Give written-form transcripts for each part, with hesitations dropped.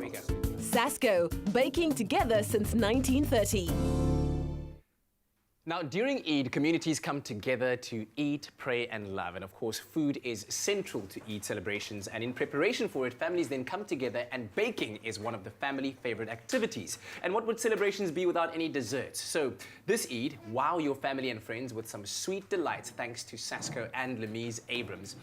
you go. SASKO, baking together since 1930. Now, during Eid, communities come together to eat, pray and love. And of course, food is central to Eid celebrations. And in preparation for it, families then come together, and baking is one of the family favorite activities. And what would celebrations be without any desserts? So this Eid, wow your family and friends with some sweet delights thanks to SASKO and Lameez Abrahams,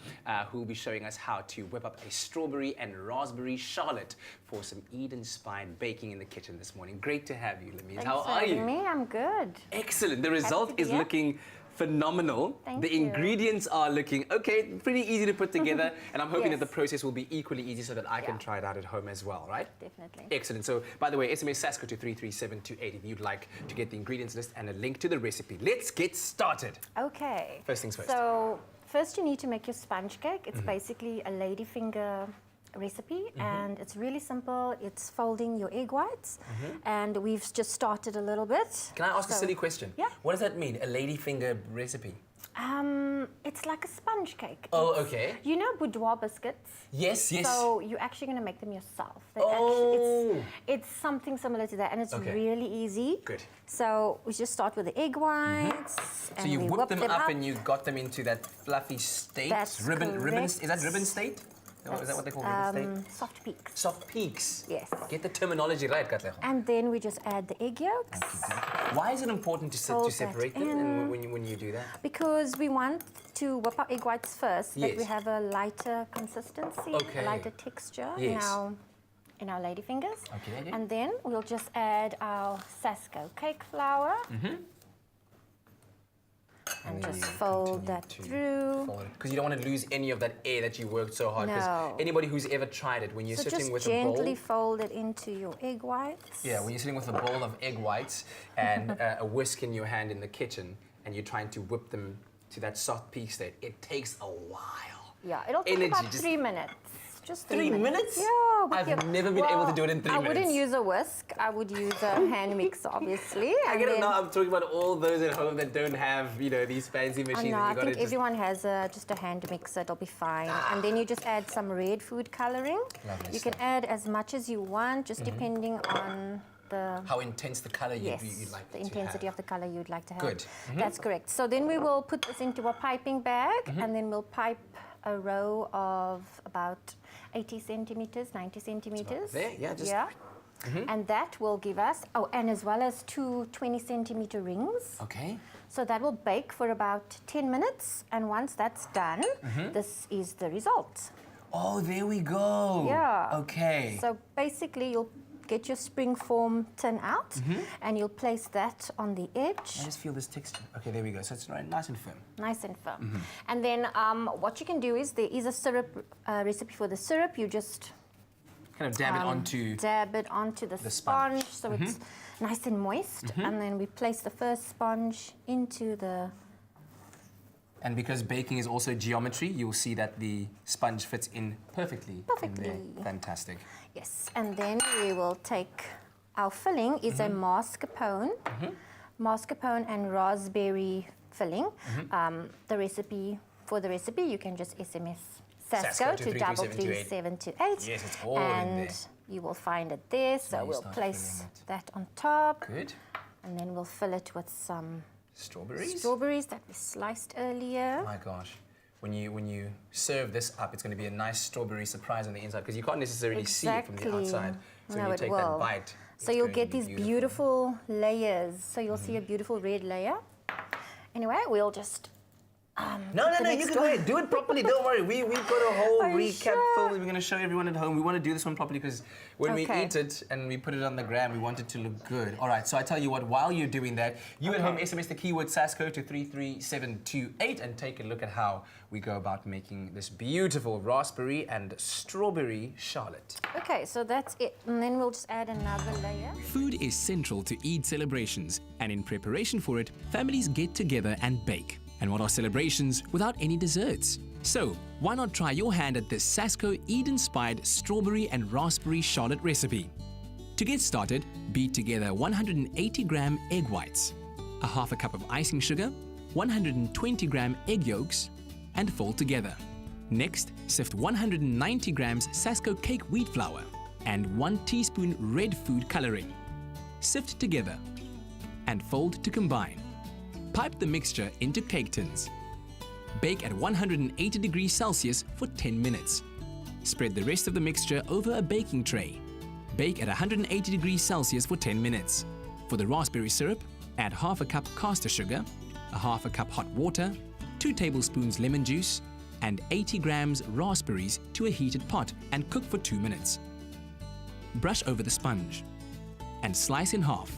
who will be showing us how to whip up a strawberry and raspberry charlotte for some Eid-inspired baking in the kitchen this morning. Great to have you, Lameez. How are you? Me, I'm good. Excellent. The result is looking phenomenal. Thank the you. ingredients are looking, okay, pretty easy to put together. And I'm hoping that the process will be equally easy so that I can try it out at home as well, right? Definitely. Excellent. So, by the way, SMS SASKO to 33728 if you'd like to get the ingredients list and a link to the recipe. Let's get started. Okay. First things first. So, first you need to make your sponge cake. It's basically a ladyfinger recipe, and it's really simple. It's folding your egg whites, and we've just started a little bit. Can I ask a silly question? Yeah. What does that mean, a ladyfinger recipe? It's like a sponge cake. Oh, okay. You know boudoir biscuits? Yes, yes. So you're actually going to make them yourself. It's something similar to that, and it's really easy. Good. So we just start with the egg whites. So you whip them up and you got them into that fluffy state. That's ribbon. correct. Is that ribbon state? Is that what they call ribbon state? Soft peaks. Soft peaks. Yes. Get the terminology right, Katlego. And then we just add the egg yolks. Why is it important to separate them and when you do that? Because we want to whip our egg whites first, Yes. that we have a lighter consistency, Okay. a lighter texture Yes. in our ladyfingers. Okay. And then we'll just add our SASKO cake flour. And just fold that through. Because you don't want to lose any of that air that you worked so hard. Because No. anybody who's ever tried it, when you're So sitting with just a bowl. gently fold it into your egg whites. Yeah, when you're sitting with a bowl of egg whites and a whisk in your hand in the kitchen, and you're trying to whip them to that soft peak state, it takes a while. Yeah, it'll take Energy, about just 3 minutes. Just 3 minutes? Yeah. with I've never been able to do it in 3 I minutes. wouldn't use a whisk. I would use a hand mixer, obviously. I get it now. I'm talking about all those at home that don't have, these fancy machines. No, that I you gotta think everyone has just a hand mixer. It'll be fine. And then you just add some red food coloring. Lovely You can add as much as you want, just depending on how intense the color you'd like the to intensity have. of the color you'd like to have. Good. That's correct. So then we will put this into a piping bag, and then we'll pipe a row of about 80 centimeters, 90 centimeters. There, yeah, just... And that will give us, and as well as 2 20-centimeter rings. Okay. So that will bake for about 10 minutes, and once that's done, this is the result. Oh, there we go. Yeah. Okay. So basically, you'll get your springform tin out, and you'll place that on the edge. I just feel this texture. Okay, there we go. So it's nice and firm. Nice and firm. And then what you can do is, there is a syrup recipe for the syrup. You just Kind of dab it onto the sponge, so it's nice and moist. And then we place the first sponge into the... And because baking is also geometry, you'll see that the sponge fits in perfectly. Perfectly. In there. Fantastic. Yes, and then we will take our filling is a mascarpone, mascarpone and raspberry filling. The recipe you can just SMS SASKO to 33728. Yes, it's all in there. And you will find it there. So we'll place that on top. Good. And then we'll fill it with some strawberries that we sliced earlier. Oh my gosh. When you serve this up, it's going to be a nice strawberry surprise on the inside, because you can't necessarily see it from the outside. So when you take that bite, so you'll get these beautiful layers. So you'll see a beautiful red layer. Anyway, we'll just... No, you can go ahead. Do it properly. Don't worry. We've got a whole recap film we're going to show everyone at home. We want to do this one properly because when we eat it and we put it on the gram, we want it to look good. All right, so I tell you what, while you're doing that, you at home SMS the keyword SASKO to 33728 and take a look at how we go about making this beautiful raspberry and strawberry charlotte. Okay, so that's it. And then we'll just add another layer. Food is central to Eid celebrations, and in preparation for it, families get together and bake. And what are celebrations without any desserts? So, why not try your hand at this SASKO Eid-inspired strawberry and raspberry charlotte recipe? To get started, beat together 180-gram egg whites, a half a cup of icing sugar, 120-gram egg yolks, and fold together. Next, sift 190 grams SASKO cake wheat flour and 1 teaspoon red food coloring. Sift together and fold to combine. Pipe the mixture into cake tins. Bake at 180 degrees Celsius for 10 minutes. Spread the rest of the mixture over a baking tray. Bake at 180 degrees Celsius for 10 minutes. For the raspberry syrup, add half a cup caster sugar, a half a cup hot water, 2 tablespoons lemon juice, and 80 grams raspberries to a heated pot and cook for 2 minutes. Brush over the sponge and slice in half.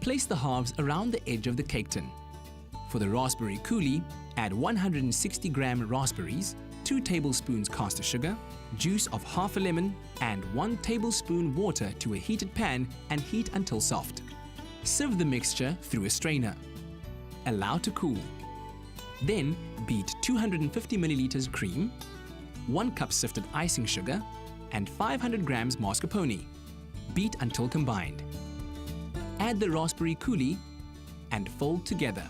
Place the halves around the edge of the cake tin. For the raspberry coulis, add 160 gram raspberries, 2 tablespoons caster sugar, juice of half a lemon, and 1 tablespoon water to a heated pan and heat until soft. Sieve the mixture through a strainer. Allow to cool. Then beat 250 milliliters cream, 1 cup sifted icing sugar, and 500 grams mascarpone. Beat until combined. Add the raspberry coulis and fold together.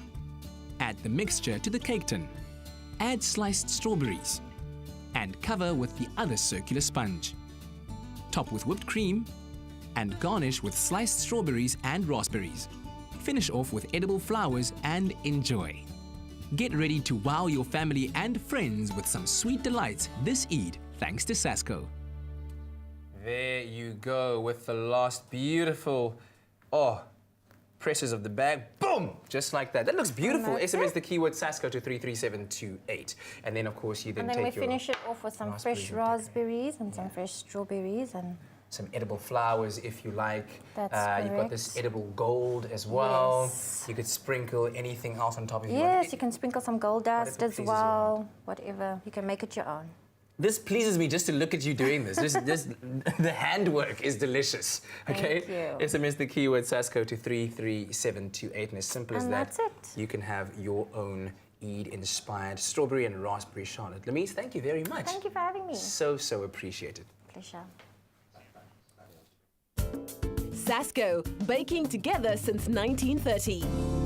Add the mixture to the cake tin. Add sliced strawberries and cover with the other circular sponge. Top with whipped cream and garnish with sliced strawberries and raspberries. Finish off with edible flowers and enjoy. Get ready to wow your family and friends with some sweet delights this Eid, thanks to SASKO. There you go with the last beautiful, presses of the bag. Boom! Just like that. That looks beautiful. SMS the keyword SASKO to 33728. And then, of course, you then And then take we finish it off with some fresh raspberries and some fresh strawberries and some edible flowers if you like. That's You've got this edible gold as well. Yes. You could sprinkle anything else on top if you want. yes, you can sprinkle some gold dust Whatever as pleases well. Whatever, you can make it your own. This pleases me just to look at you doing this. The handwork is delicious. Okay? Thank you. SMS the keyword SASKO to 33728. And as simple as And that, that's it. you can have your own Eid-inspired strawberry and raspberry charlotte. Lameez, thank you very much. Thank you for having me. So appreciated. Pleasure. SASKO, baking together since 1930.